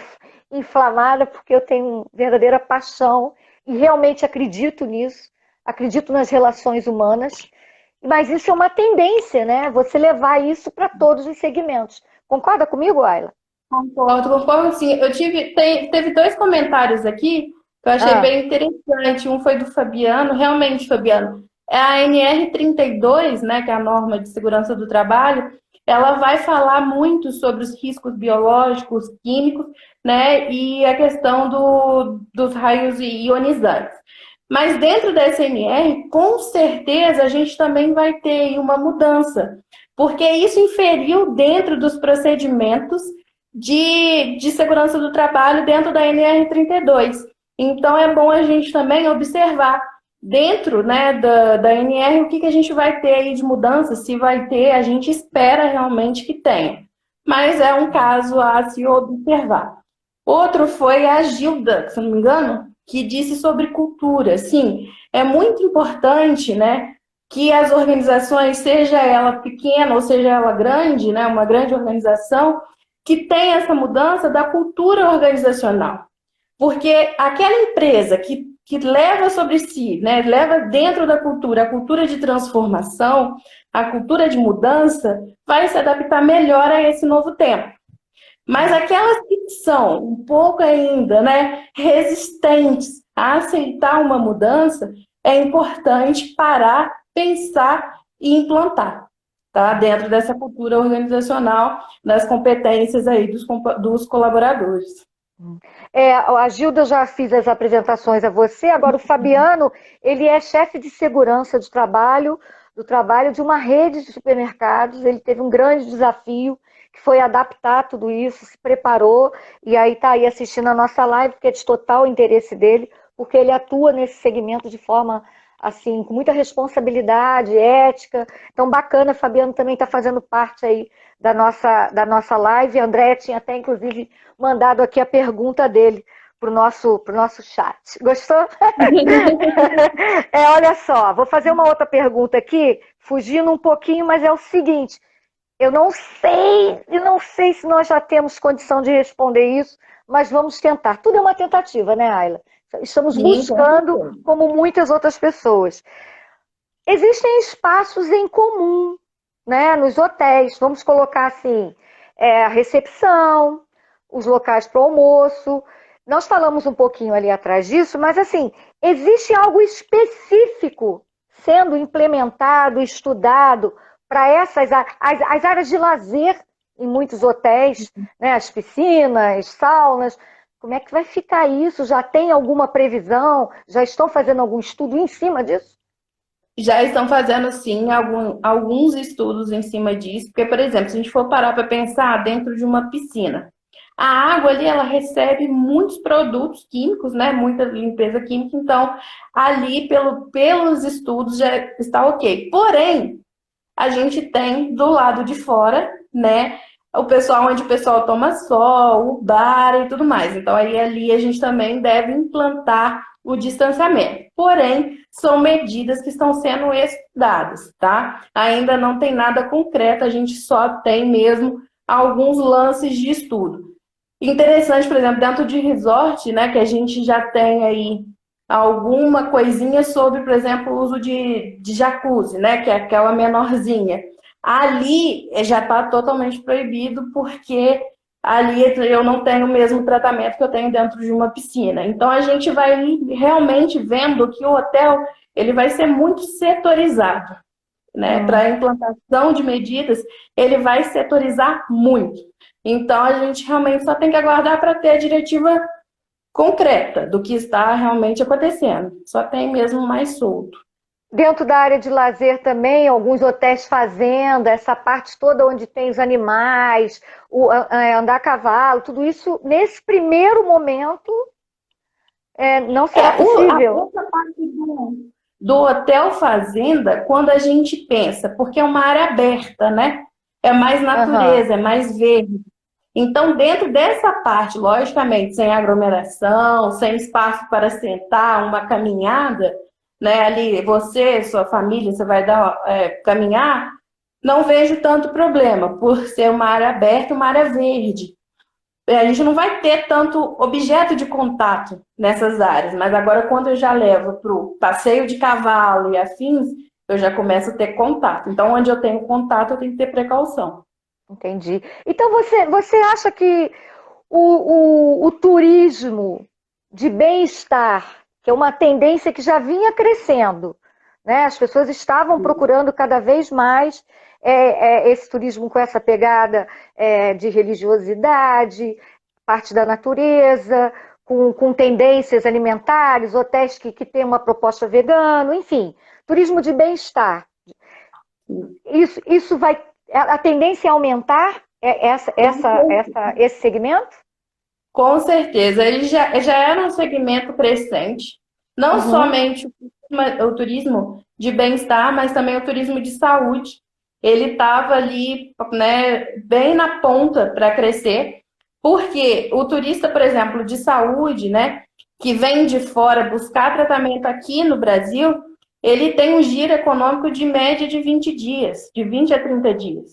inflamada, porque eu tenho verdadeira paixão e realmente acredito nisso, acredito nas relações humanas, mas isso é uma tendência, né? Você levar isso para todos os segmentos. Concorda comigo, Ayla? Concordo sim. Teve dois comentários aqui que eu achei Ah, bem interessante. Um foi do Fabiano, realmente, Fabiano. A NR32, né, que é a norma de segurança do trabalho, ela vai falar muito sobre os riscos biológicos, químicos, né, e a questão dos raios ionizantes. Mas dentro da SNR, com certeza, a gente também vai ter uma mudança, porque isso inferiu dentro dos procedimentos de segurança do trabalho dentro da NR32. Então, é bom a gente também observar dentro, né, da NR o que a gente vai ter aí de mudança, se vai ter, a gente espera realmente que tenha. Mas é um caso a se observar. Outro foi a Gilda, se não me engano, que disse sobre cultura. Sim, é muito importante, né, que as organizações, seja ela pequena ou seja ela grande, né, uma grande organização, que tenha essa mudança da cultura organizacional. Porque aquela empresa que leva sobre si, né, leva dentro da cultura a cultura de transformação, a cultura de mudança, vai se adaptar melhor a esse novo tempo. Mas aquelas que são um pouco ainda, né, resistentes a aceitar uma mudança, é importante parar, pensar e implantar, tá? Dentro dessa cultura organizacional, das competências aí dos colaboradores. a Gilda, já fiz as apresentações a você, agora o Fabiano, ele é chefe de segurança do trabalho de uma rede de supermercados, ele teve um grande desafio, que foi adaptar tudo isso, se preparou, e aí está aí assistindo a nossa live, que é de total interesse dele, porque ele atua nesse segmento de forma, assim, com muita responsabilidade, ética, então bacana, Fabiano também está fazendo parte aí da nossa live, a Andréia tinha até, inclusive, mandado aqui a pergunta dele pro nosso chat. Gostou? Olha só, vou fazer uma outra pergunta aqui, fugindo um pouquinho, mas é o seguinte, eu não sei se nós já temos condição de responder isso, mas vamos tentar. Tudo é uma tentativa, né, Ayla? Estamos Sim, com buscando, certeza. como muitas outras pessoas. Existem espaços em comum, né, nos hotéis. Vamos colocar assim, a recepção, os locais para o almoço. Nós falamos um pouquinho ali atrás disso, mas assim, existe algo específico sendo implementado, estudado para as áreas de lazer em muitos hotéis, né, as piscinas, saunas. Como é que vai ficar isso? Já tem alguma previsão? Já estão fazendo algum estudo em cima disso? Já estão fazendo, sim, alguns estudos em cima disso, porque, por exemplo, se a gente for parar para pensar dentro de uma piscina, a água ali, ela recebe muitos produtos químicos, né? Muita limpeza química, então, ali, pelos estudos, já está ok. Porém, a gente tem do lado de fora, né? O pessoal onde o pessoal toma sol, o bar e tudo mais. Então, aí ali a gente também deve implantar o distanciamento. Porém, são medidas que estão sendo estudadas, tá? Ainda não tem nada concreto, a gente só tem mesmo alguns lances de estudo. Interessante, por exemplo, dentro de resort, né, que a gente já tem aí alguma coisinha sobre, por exemplo, o uso de jacuzzi, né, que é aquela menorzinha. Ali já está totalmente proibido porque ali eu não tenho o mesmo tratamento que eu tenho dentro de uma piscina. Então a gente vai realmente vendo que o hotel ele vai ser muito setorizado, né? Para a implantação de medidas, ele vai setorizar muito. Então a gente realmente só tem que aguardar para ter a diretiva concreta do que está realmente acontecendo. Só tem mesmo mais solto. Dentro da área de lazer também, alguns hotéis fazenda, essa parte toda onde tem os animais, andar a cavalo, tudo isso, nesse primeiro momento, não será possível. Essa parte do hotel fazenda, quando a gente pensa, porque é uma área aberta, né? é mais Aham. natureza, é mais verde. Então, dentro dessa parte, logicamente, sem aglomeração, sem espaço para sentar, uma caminhada, né? Ali, você, sua família, você vai dar, caminhar, não vejo tanto problema, por ser uma área aberta, uma área verde. A gente não vai ter tanto objeto de contato nessas áreas, mas agora quando eu já levo para o passeio de cavalo e afins, eu já começo a ter contato. Então, onde eu tenho contato, eu tenho que ter precaução. Entendi. Então você acha que o turismo de bem-estar, que é uma tendência que já vinha crescendo, né? As pessoas estavam procurando cada vez mais esse turismo com essa pegada de religiosidade, parte da natureza, com tendências alimentares, hotéis que têm uma proposta vegana, enfim, turismo de bem-estar. Isso vai. A tendência é aumentar esse segmento? Com certeza, ele já era um segmento crescente, não Uhum. somente o turismo de bem-estar, mas também o turismo de saúde. Ele estava ali, né, bem na ponta para crescer, porque o turista, por exemplo, de saúde, né, que vem de fora buscar tratamento aqui no Brasil, ele tem um giro econômico de média de 20 dias, de 20 a 30 dias.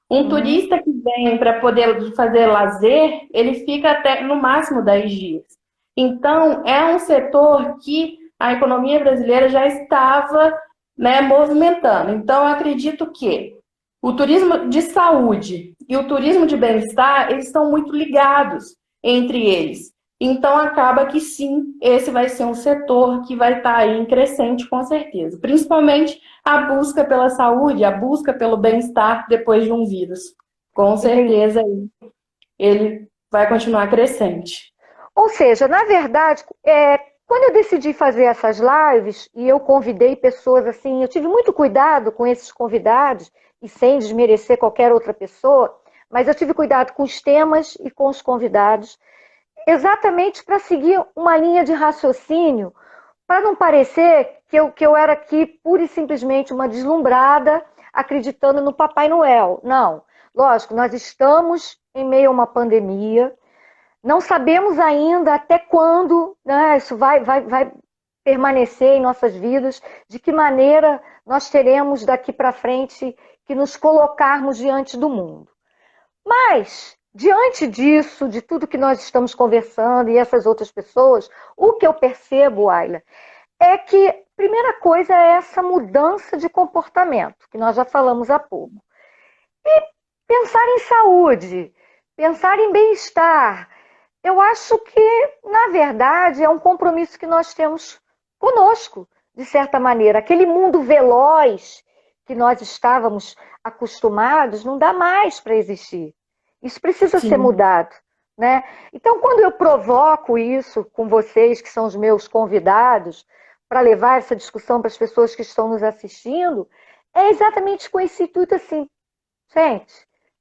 Um Uhum. turista que vem para poder fazer lazer, ele fica até no máximo 10 dias. Então, é um setor que a economia brasileira já estava, né, movimentando. Então, eu acredito que o turismo de saúde e o turismo de bem-estar, eles estão muito ligados entre eles. Então, acaba que sim, esse vai ser um setor que vai estar aí em crescente, com certeza. Principalmente a busca pela saúde, a busca pelo bem-estar depois de um vírus. Com Entendi. certeza ele vai continuar crescente. Ou seja, na verdade, quando eu decidi fazer essas lives e eu convidei pessoas assim, eu tive muito cuidado com esses convidados e sem desmerecer qualquer outra pessoa, mas eu tive cuidado com os temas e com os convidados, exatamente para seguir uma linha de raciocínio, para não parecer que eu era aqui pura e simplesmente uma deslumbrada acreditando no Papai Noel. Não. Lógico, nós estamos em meio a uma pandemia, não sabemos ainda até quando, né, isso vai permanecer em nossas vidas, de que maneira nós teremos daqui para frente que nos colocarmos diante do mundo. Mas, diante disso, de tudo que nós estamos conversando e essas outras pessoas, o que eu percebo, Ayla, é que a primeira coisa é essa mudança de comportamento, que nós já falamos há pouco. Pensar em saúde, pensar em bem-estar, eu acho que, na verdade, é um compromisso que nós temos conosco, de certa maneira. Aquele mundo veloz que nós estávamos acostumados não dá mais para existir. Isso precisa ser Sim, mudado, né? Então, quando eu provoco isso com vocês, que são os meus convidados, para levar essa discussão para as pessoas que estão nos assistindo, é exatamente com esse intuito assim, gente,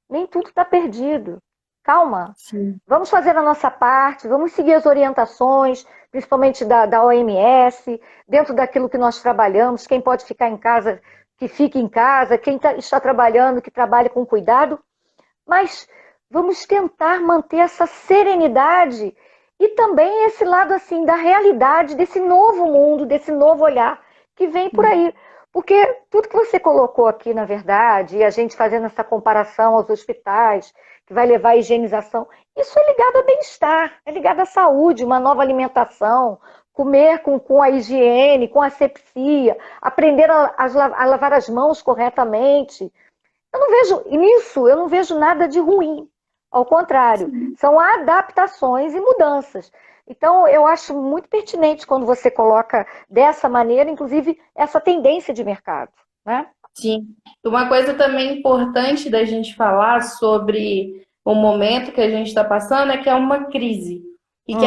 nem tudo está perdido. Calma, sim. vamos fazer a nossa parte, vamos seguir as orientações, principalmente da OMS, dentro daquilo que nós trabalhamos. Quem pode ficar em casa, que fique em casa, quem está trabalhando, que trabalhe com cuidado, mas vamos tentar manter essa serenidade e também esse lado assim da realidade desse novo mundo, desse novo olhar que vem por aí. Porque tudo que você colocou aqui, na verdade, e a gente fazendo essa comparação aos hospitais, que vai levar à higienização, isso é ligado ao bem-estar, é ligado à saúde, uma nova alimentação, comer com a higiene, com a asepsia, aprender a lavar as mãos corretamente. Eu não vejo nisso, eu não vejo nada de ruim. Ao contrário, são adaptações e mudanças. Então, eu acho muito pertinente quando você coloca dessa maneira, inclusive, essa tendência de mercado, né? Sim. Uma coisa também importante da gente falar sobre o momento que a gente está passando é que é uma crise. Uhum.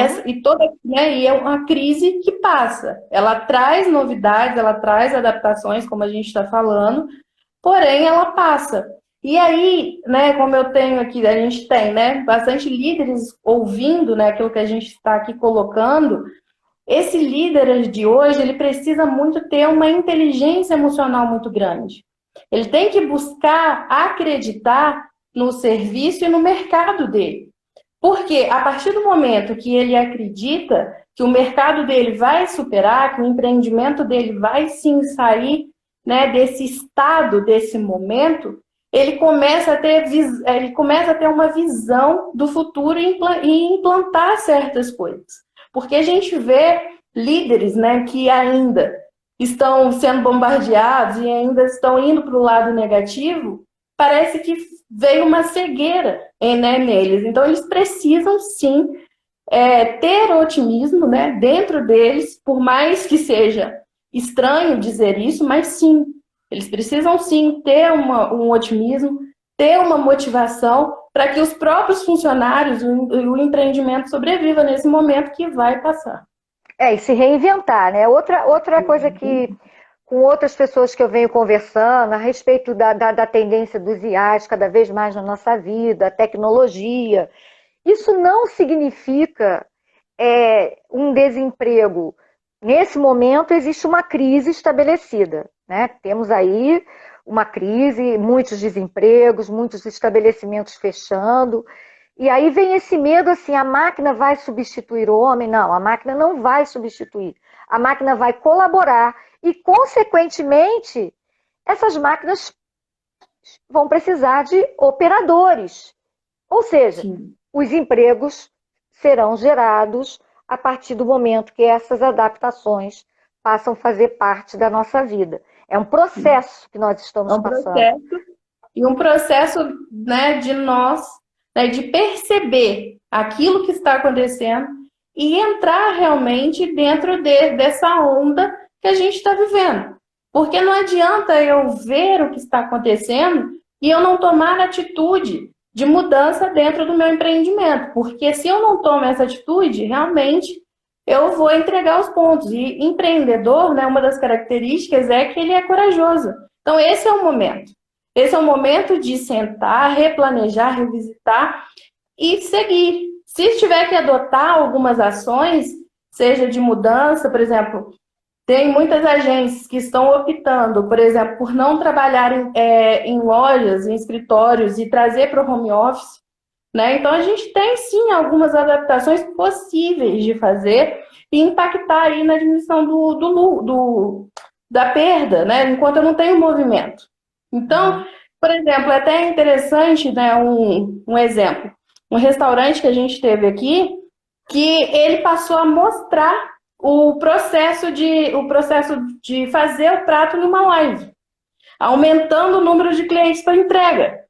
E é uma crise que passa. Ela traz novidades, ela traz adaptações, como a gente está falando, porém ela passa. E aí, né, como eu tenho aqui, a gente tem, né, bastante líderes ouvindo, né, aquilo que a gente está aqui colocando. Esse líder de hoje, ele precisa muito ter uma inteligência emocional muito grande. Ele tem que buscar acreditar no serviço e no mercado dele. Porque a partir do momento que ele acredita que o mercado dele vai superar, que o empreendimento dele vai sim sair, né, desse estado, desse momento, ele começa a ter uma visão do futuro e implantar certas coisas. Porque a gente vê líderes, né, que ainda estão sendo bombardeados e ainda estão indo para o lado negativo, parece que veio uma cegueira, né, neles. Então, eles precisam, sim, ter otimismo, né, dentro deles, por mais que seja estranho dizer isso, mas sim, eles precisam, sim, ter um otimismo, ter uma motivação para que os próprios funcionários e o empreendimento sobreviva nesse momento que vai passar. E se reinventar, né? Outra coisa que, com outras pessoas que eu venho conversando, a respeito da tendência dos IAs cada vez mais na nossa vida, a tecnologia, isso não significa um desemprego. Nesse momento, existe uma crise estabelecida, né? Temos aí uma crise, muitos desempregos, muitos estabelecimentos fechando. E aí vem esse medo assim, a máquina vai substituir o homem? Não, a máquina não vai substituir. A máquina vai colaborar e, consequentemente, essas máquinas vão precisar de operadores. Ou seja, Sim. os empregos serão gerados a partir do momento que essas adaptações passam a fazer parte da nossa vida. É um processo que nós estamos passando. E um processo, né, de nós, né, de perceber aquilo que está acontecendo e entrar realmente dentro dessa onda que a gente está vivendo. Porque não adianta eu ver o que está acontecendo e eu não tomar atitude de mudança dentro do meu empreendimento. Porque se eu não tomo essa atitude, realmente eu vou entregar os pontos. E empreendedor, né, uma das características é que ele é corajoso. Então, esse é o momento. Esse é o momento de sentar, replanejar, revisitar e seguir. Se tiver que adotar algumas ações, seja de mudança, por exemplo, tem muitas agências que estão optando, por exemplo, por não trabalhar em lojas, em escritórios e trazer para o home office, né? Então, a gente tem, sim, algumas adaptações possíveis de fazer e impactar aí na diminuição da perda, né? Enquanto eu não tenho movimento. Então, por exemplo, é até interessante, né, um exemplo. Um restaurante que a gente teve aqui, que ele passou a mostrar o processo de fazer o prato numa live, aumentando o número de clientes para entrega.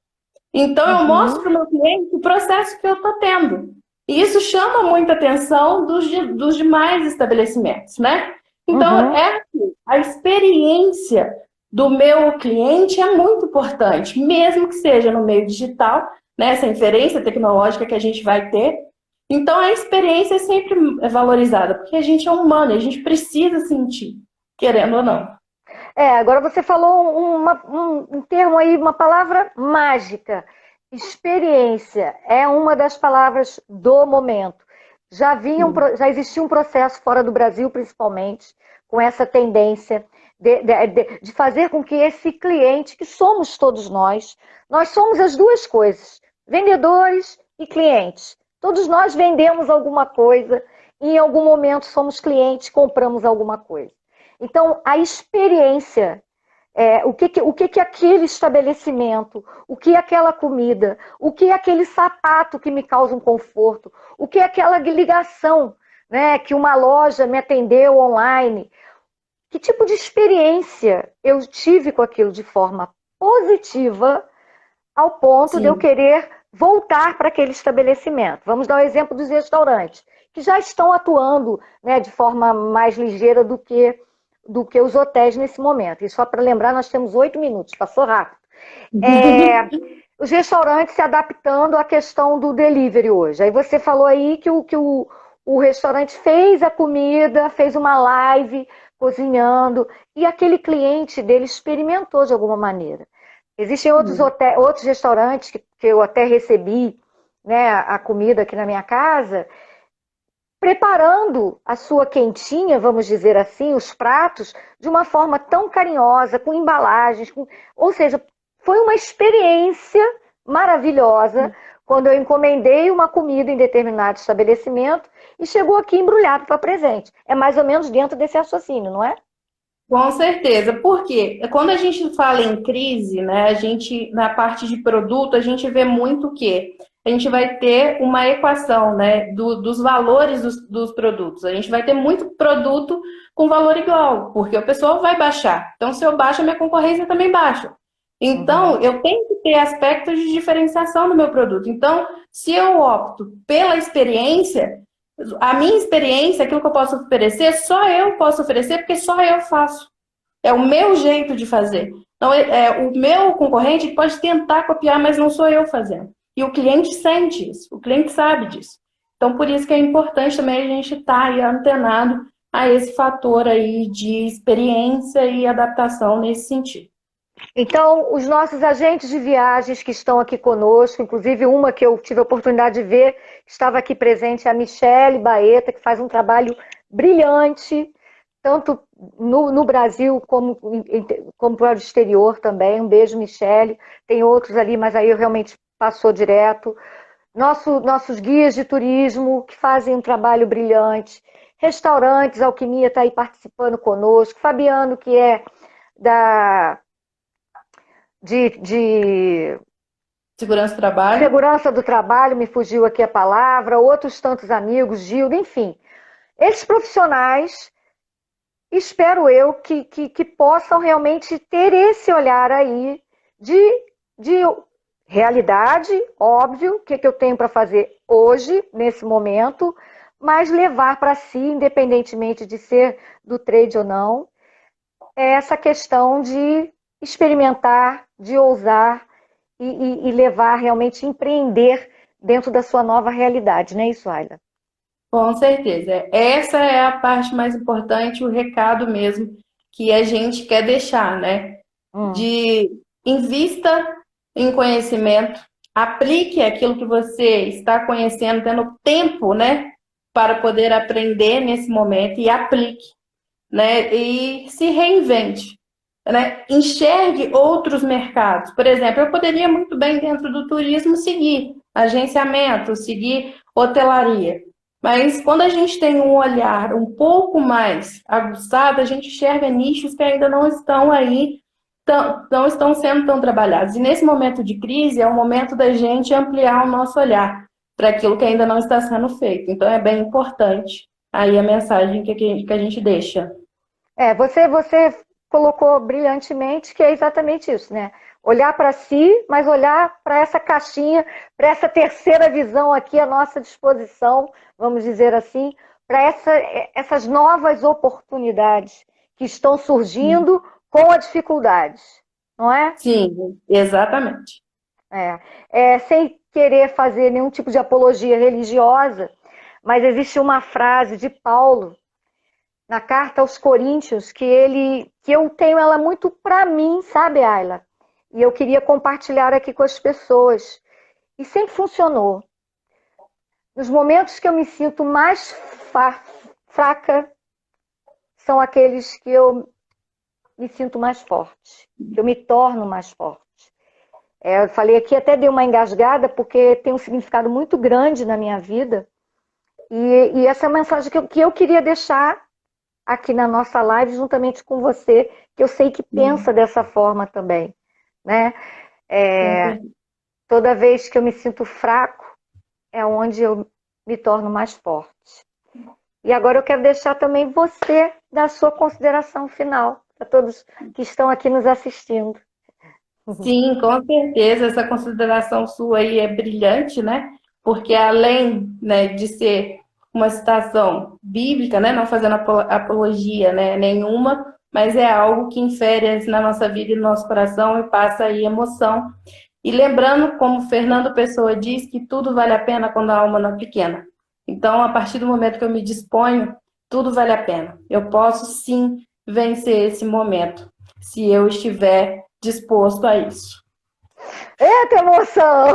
Então, eu mostro para o meu cliente o processo que eu estou tendo. E isso chama muita atenção dos demais estabelecimentos, né? Então, a experiência do meu cliente é muito importante, mesmo que seja no meio digital, né? Essa inferência tecnológica que a gente vai ter. Então, a experiência é sempre valorizada, porque a gente é humano, a gente precisa sentir, querendo ou não. Agora você falou um termo aí, uma palavra mágica. Experiência é uma das palavras do momento. Já existia um processo fora do Brasil, principalmente, com essa tendência de fazer com que esse cliente, que somos todos nós somos as duas coisas, vendedores e clientes. Todos nós vendemos alguma coisa e em algum momento somos clientes, compramos alguma coisa. Então, a experiência, o que aquele estabelecimento, o que aquela comida, o que aquele sapato que me causa um conforto, o que aquela ligação, né, que uma loja me atendeu online, que tipo de experiência eu tive com aquilo de forma positiva ao ponto de eu querer voltar para aquele estabelecimento. Vamos dar o exemplo dos restaurantes, que já estão atuando, né, de forma mais ligeira do que os hotéis nesse momento. E só para lembrar, nós temos 8 minutos, passou rápido. Os restaurantes se adaptando à questão do delivery hoje. Aí você falou aí que o restaurante fez a comida, fez uma live cozinhando, e aquele cliente dele experimentou de alguma maneira. Existem outros restaurantes que eu até recebi, né, a comida aqui na minha casa. preparando a sua quentinha, vamos dizer assim, os pratos, de uma forma tão carinhosa, com embalagens, ou seja, foi uma experiência maravilhosa quando eu encomendei uma comida em determinado estabelecimento e chegou aqui embrulhado para presente. É mais ou menos dentro desse raciocínio, não é? Com certeza. Por quê? Quando a gente fala em crise, né, a gente, na parte de produto, a gente vê muito o quê? A gente vai ter uma equação, né, dos valores dos produtos. A gente vai ter muito produto com valor igual, porque o pessoal vai baixar. Então, se eu baixo, a minha concorrência também baixa. Então, eu tenho que ter aspectos de diferenciação no meu produto. Então, se eu opto pela experiência, a minha experiência, aquilo que eu posso oferecer, só eu posso oferecer porque só eu faço. É o meu jeito de fazer. Então, o meu concorrente pode tentar copiar, mas não sou eu fazendo. E o cliente sente isso, o cliente sabe disso. Então, por isso que é importante também a gente estar aí antenado a esse fator aí de experiência e adaptação nesse sentido. Então, os nossos agentes de viagens que estão aqui conosco, inclusive uma que eu tive a oportunidade de ver, que estava aqui presente, é a Michele Baeta, que faz um trabalho brilhante, tanto no Brasil como para o exterior também. Um beijo, Michele. Tem outros ali, mas aí eu realmente passou direto. Nossos guias de turismo, que fazem um trabalho brilhante. Restaurantes, Alquimia está aí participando conosco. Fabiano, que é de Segurança do trabalho. Segurança do trabalho, me fugiu aqui a palavra, outros tantos amigos, Gildo, enfim. Esses profissionais, espero eu, que possam realmente ter esse olhar aí de realidade, óbvio, o que eu tenho para fazer hoje, nesse momento, mas levar para si, independentemente de ser do trade ou não, essa questão de experimentar, de ousar e levar realmente, empreender dentro da sua nova realidade, não é isso, Ayla? Com certeza. Essa é a parte mais importante, o recado mesmo que a gente quer deixar, né? De invista em conhecimento, aplique aquilo que você está conhecendo, tendo tempo, né? Para poder aprender nesse momento e aplique, né? E se reinvente, né? Enxergue outros mercados. Por exemplo, eu poderia muito bem dentro do turismo seguir agenciamento, seguir hotelaria. Mas quando a gente tem um olhar um pouco mais aguçado, a gente enxerga nichos que ainda não estão aí, não estão sendo tão trabalhados. E nesse momento de crise é o momento da gente ampliar o nosso olhar para aquilo que ainda não está sendo feito. Então é bem importante aí a mensagem que a gente deixa. Você colocou brilhantemente que é exatamente isso, né? Olhar para si, mas olhar para essa caixinha, para essa terceira visão aqui à nossa disposição, vamos dizer assim, para essas novas oportunidades que estão surgindo com a dificuldade, não é? Sim, exatamente. Sem querer fazer nenhum tipo de apologia religiosa, mas existe uma frase de Paulo na carta aos Coríntios que eu tenho ela muito para mim, sabe, Ayla? E eu queria compartilhar aqui com as pessoas. E sempre funcionou. Nos momentos que eu me sinto mais fraca, são aqueles que eu me sinto mais forte, que eu me torno mais forte. Eu falei aqui, até dei uma engasgada, porque tem um significado muito grande na minha vida. E essa é a mensagem que eu queria deixar aqui na nossa live, juntamente com você, que eu sei que pensa dessa forma também. Né? Toda vez que eu me sinto fraco, é onde eu me torno mais forte. E agora eu quero deixar também você dar a sua consideração final, para todos que estão aqui nos assistindo. Sim, com certeza, essa consideração sua aí é brilhante, né? Porque além, né, de ser uma citação bíblica, né, não fazendo apologia, né, nenhuma, mas é algo que infere na nossa vida e no nosso coração e passa aí emoção. E lembrando, como Fernando Pessoa diz, que tudo vale a pena quando a alma não é pequena. Então, a partir do momento que eu me disponho, tudo vale a pena. Eu posso sim vencer esse momento, se eu estiver disposto a isso. Eita emoção!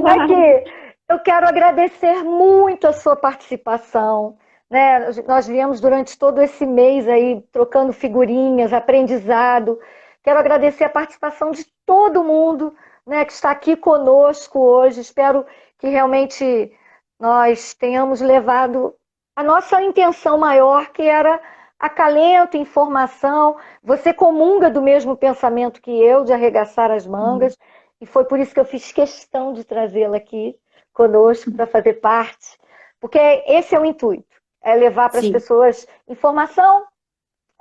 Aqui, Eu quero agradecer muito a sua participação, né? Nós viemos durante todo esse mês aí trocando figurinhas, aprendizado. Quero agradecer a participação de todo mundo, né, que está aqui conosco hoje. Espero que realmente nós tenhamos levado a nossa intenção maior, que era acalento, informação. Você comunga do mesmo pensamento que eu, de arregaçar as mangas, e foi por isso que eu fiz questão de trazê-la aqui conosco para fazer parte, porque esse é o intuito, é levar para as pessoas informação,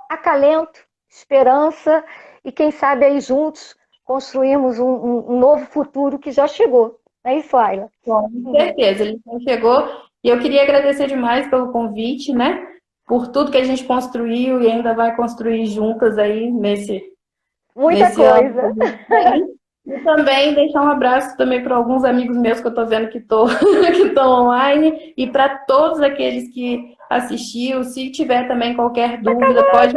acalento, esperança e quem sabe aí juntos construirmos um novo futuro que já chegou. Não é isso, Ayla? Com certeza, ele já chegou. E eu queria agradecer demais pelo convite, né? Por tudo que a gente construiu e ainda vai construir juntas aí Muita nesse coisa. ano. E também deixar um abraço também para alguns amigos meus que eu estou vendo que estão online e para todos aqueles que assistiu. Se tiver também qualquer dúvida, pode